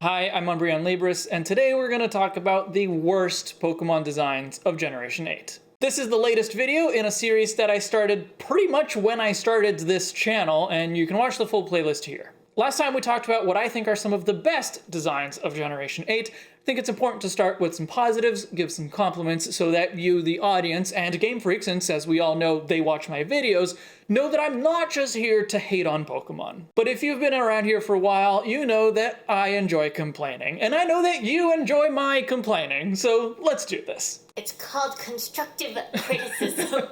Hi, I'm Umbreon Libris, and today we're going to talk about the worst Pokemon designs of Generation 8. This is the latest video in a series that I started pretty much when I started this channel, and you can watch the full playlist here. Last time we talked about what I think are some of the best designs of Generation 8. I think it's important to start with some positives, give some compliments, so that you, the audience, and Game Freak, since as we all know they watch my videos, know that I'm not just here to hate on Pokemon. But if you've been around here for a while, you know that I enjoy complaining, and I know that you enjoy my complaining, so let's do this. It's called constructive criticism.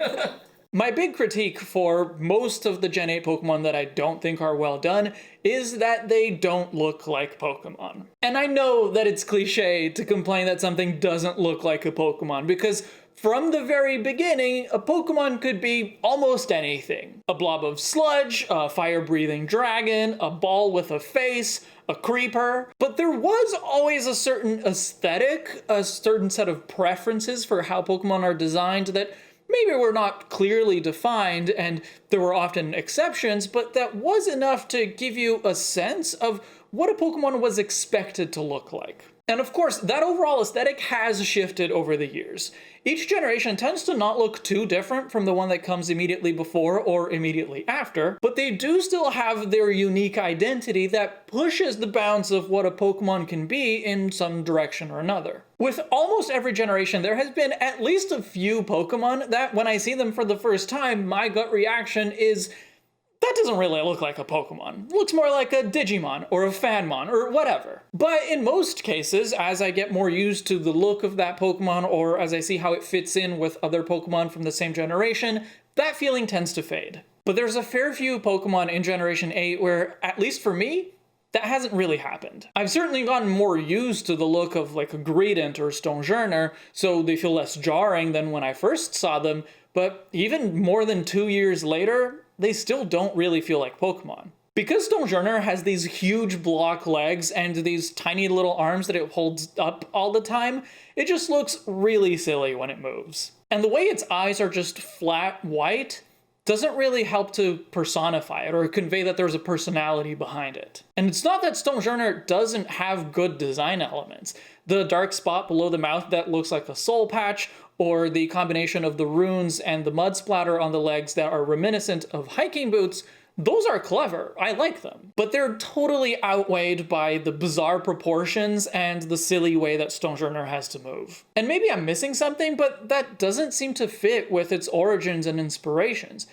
My big critique for most of the Gen 8 Pokemon that I don't think are well done is that they don't look like Pokemon. And I know that it's cliche to complain that something doesn't look like a Pokemon, because from the very beginning, a Pokemon could be almost anything. A blob of sludge, a fire-breathing dragon, a ball with a face, a creeper. But there was always a certain aesthetic, a certain set of preferences for how Pokemon are designed that maybe were not clearly defined, and there were often exceptions, but that was enough to give you a sense of what a Pokemon was expected to look like. And of course, that overall aesthetic has shifted over the years. Each generation tends to not look too different from the one that comes immediately before or immediately after, but they do still have their unique identity that pushes the bounds of what a Pokemon can be in some direction or another. With almost every generation, there has been at least a few Pokemon that, when I see them for the first time, my gut reaction is, that doesn't really look like a Pokemon. It looks more like a Digimon or a Fanmon or whatever. But in most cases, as I get more used to the look of that Pokemon or as I see how it fits in with other Pokemon from the same generation, that feeling tends to fade. But there's a fair few Pokemon in Generation 8 where, at least for me, that hasn't really happened. I've certainly gotten more used to the look of like a Greedent or Stonehenge, so they feel less jarring than when I first saw them, but even more than 2 years later, they still don't really feel like Pokemon. Because Stonehenge has these huge block legs and these tiny little arms that it holds up all the time, it just looks really silly when it moves. And the way its eyes are just flat white doesn't really help to personify it or convey that there's a personality behind it. And it's not that Stonehenge doesn't have good design elements. The dark spot below the mouth that looks like a soul patch, or the combination of the runes and the mud splatter on the legs that are reminiscent of hiking boots, those are clever. I like them. But they're totally outweighed by the bizarre proportions and the silly way that Stonehenge has to move. And maybe I'm missing something, but that doesn't seem to fit with its origins and inspirations.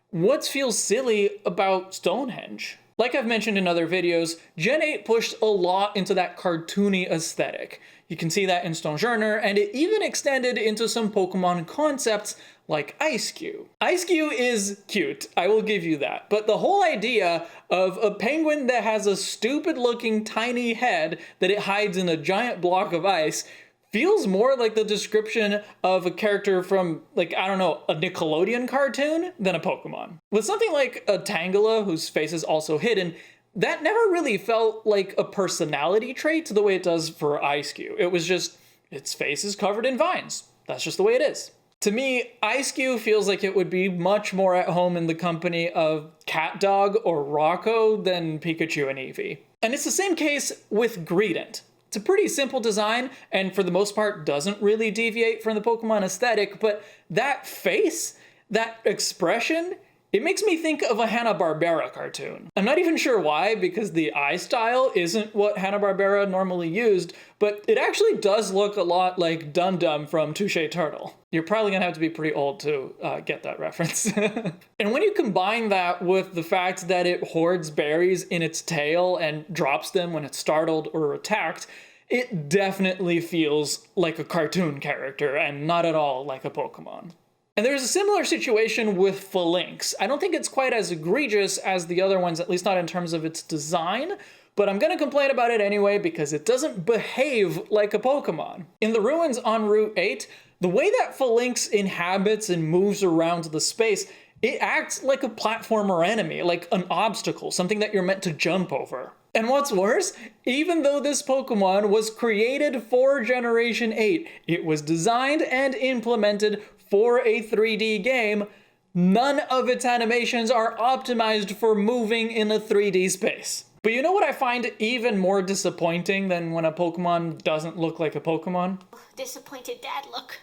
What feels silly about Stonehenge? Like I've mentioned in other videos, Gen 8 pushed a lot into that cartoony aesthetic. You can see that in Stonehenge, and it even extended into some Pokemon concepts like Ice-Q. Ice-Q is cute, I will give you that, but the whole idea of a penguin that has a stupid-looking tiny head that it hides in a giant block of ice feels more like the description of a character from, like, I don't know, a Nickelodeon cartoon than a Pokemon. With something like a Tangela, whose face is also hidden, that never really felt like a personality trait the way it does for Ice-Q. It was just, its face is covered in vines. That's just the way it is. To me, Ice-Q feels like it would be much more at home in the company of CatDog or Rocco than Pikachu and Eevee. And it's the same case with Greedent. It's a pretty simple design, and for the most part doesn't really deviate from the Pokemon aesthetic, but that face, that expression, it makes me think of a Hanna-Barbera cartoon. I'm not even sure why, because the eye style isn't what Hanna-Barbera normally used, but it actually does look a lot like Dum Dum from Touche Turtle. You're probably gonna have to be pretty old to get that reference. And when you combine that with the fact that it hoards berries in its tail and drops them when it's startled or attacked, it definitely feels like a cartoon character and not at all like a Pokemon. And there's a similar situation with Fulllinks. I don't think it's quite as egregious as the other ones, at least not in terms of its design, but I'm gonna complain about it anyway because it doesn't behave like a Pokemon. In the ruins on Route 8, the way that Fulllinks inhabits and moves around the space, it acts like a platformer enemy, like an obstacle, something that you're meant to jump over. And what's worse, even though this Pokemon was created for Generation 8, it was designed and implemented for a 3D game, none of its animations are optimized for moving in a 3D space. But you know what I find even more disappointing than when a Pokemon doesn't look like a Pokemon? Disappointed dad look.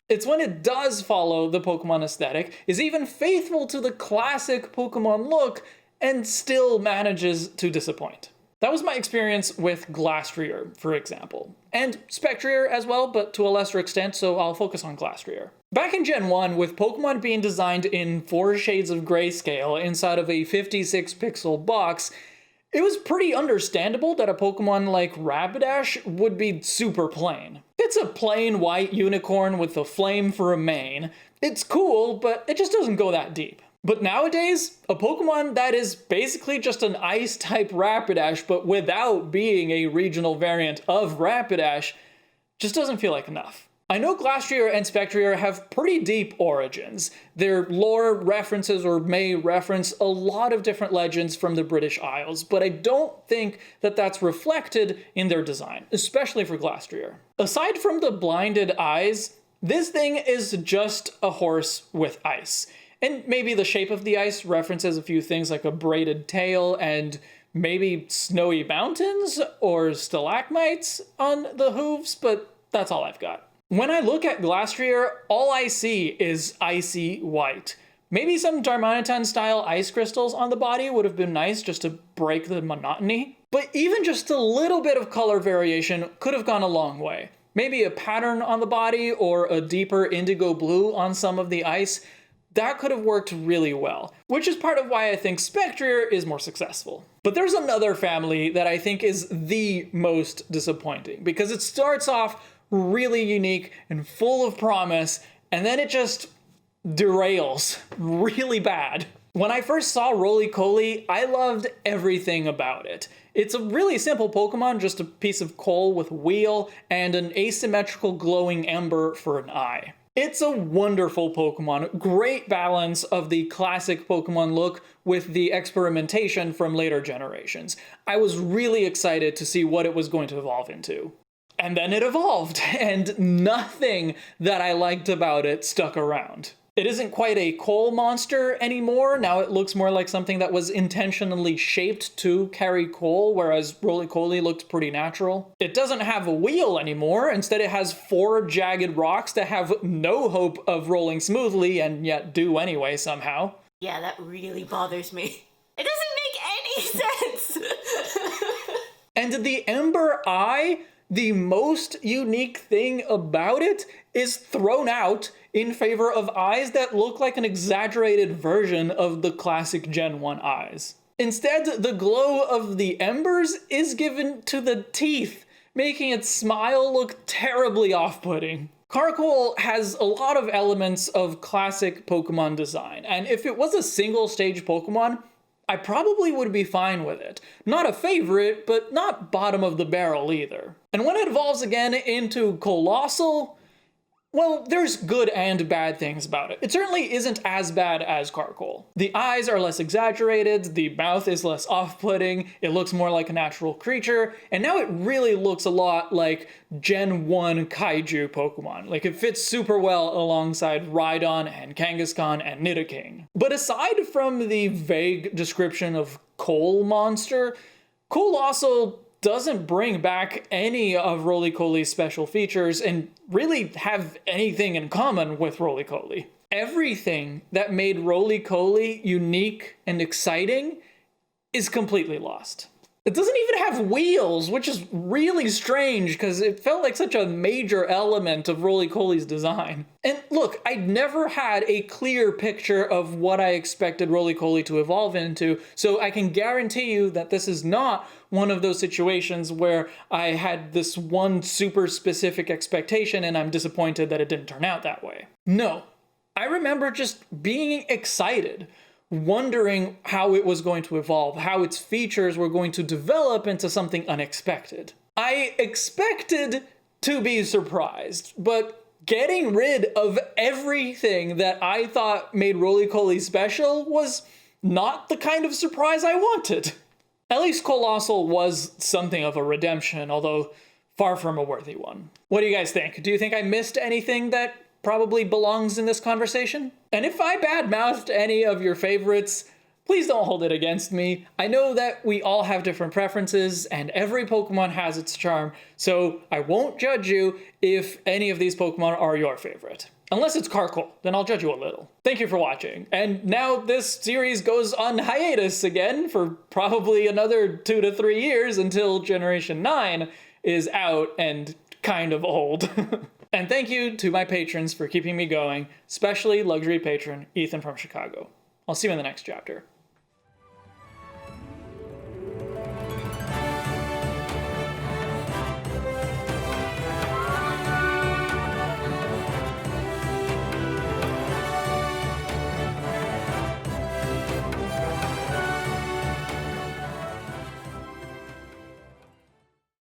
It's when it does follow the Pokemon aesthetic, is even faithful to the classic Pokemon look, and still manages to disappoint. That was my experience with Glastrier, for example. And Spectrier as well, but to a lesser extent, so I'll focus on Glastrier. Back in Gen 1, with Pokemon being designed in 4 shades of grayscale inside of a 56 pixel box, it was pretty understandable that a Pokemon like Rapidash would be super plain. It's a plain white unicorn with a flame for a mane. It's cool, but it just doesn't go that deep. But nowadays, a Pokemon that is basically just an ice-type Rapidash, but without being a regional variant of Rapidash, just doesn't feel like enough. I know Glastrier and Spectrier have pretty deep origins. Their lore references or may reference a lot of different legends from the British Isles, but I don't think that that's reflected in their design, especially for Glastrier. Aside from the blinded eyes, this thing is just a horse with ice. And maybe the shape of the ice references a few things like a braided tail and maybe snowy mountains or stalagmites on the hooves, but that's all I've got. When I look at Glastrier, all I see is icy white. Maybe some Darmanitan-style ice crystals on the body would have been nice just to break the monotony. But even just a little bit of color variation could have gone a long way. Maybe a pattern on the body or a deeper indigo blue on some of the ice. That could have worked really well, which is part of why I think Spectrier is more successful. But there's another family that I think is the most disappointing, because it starts off really unique and full of promise, and then it just derails really bad. When I first saw RollyColey, I loved everything about it. It's a really simple Pokemon, just a piece of coal with a wheel and an asymmetrical glowing ember for an eye. It's a wonderful Pokemon, great balance of the classic Pokemon look with the experimentation from later generations. I was really excited to see what it was going to evolve into. And then it evolved, and nothing that I liked about it stuck around. It isn't quite a coal monster anymore. Now it looks more like something that was intentionally shaped to carry coal, whereas RollyColey looked pretty natural. It doesn't have a wheel anymore. Instead, it has 4 jagged rocks that have no hope of rolling smoothly and yet do anyway somehow. Yeah, that really bothers me. It doesn't make any sense! And the Ember Eye, the most unique thing about it, is thrown out in favor of eyes that look like an exaggerated version of the classic Gen 1 eyes. Instead, the glow of the embers is given to the teeth, making its smile look terribly off-putting. Carkol has a lot of elements of classic Pokemon design, and if it was a single-stage Pokemon, I probably would be fine with it. Not a favorite, but not bottom of the barrel either. And when it evolves again into Colossal, well, there's good and bad things about it. It certainly isn't as bad as Carkol. The eyes are less exaggerated, the mouth is less off-putting, it looks more like a natural creature, and now it really looks a lot like Gen 1 Kaiju Pokemon. Like, it fits super well alongside Rhydon and Kangaskhan and Nidoking. But aside from the vague description of Coal Monster, Colossal doesn't bring back any of RollyColey's special features and really have anything in common with RollyColey. Everything that made RollyColey unique and exciting is completely lost. It doesn't even have wheels, which is really strange because it felt like such a major element of RollyColey's design. And look, I'd never had a clear picture of what I expected RollyColey to evolve into, so I can guarantee you that this is not one of those situations where I had this one super specific expectation and I'm disappointed that it didn't turn out that way. No, I remember just being excited, wondering how it was going to evolve, how its features were going to develop into something unexpected. I expected to be surprised, but getting rid of everything that I thought made RollyColey special was not the kind of surprise I wanted. At least Colossal was something of a redemption, although far from a worthy one. What do you guys think? Do you think I missed anything that probably belongs in this conversation? And if I badmouthed any of your favorites, Please don't hold it against me. I know that we all have different preferences and every Pokemon has its charm, so I won't judge you if any of these Pokemon are your favorite. Unless it's Carkol, then I'll judge you a little. Thank you for watching. And now this series goes on hiatus again for probably another 2 to 3 years until Generation 9 is out and kind of old. And thank you to my patrons for keeping me going, especially luxury patron Ethan from Chicago. I'll see you in the next chapter.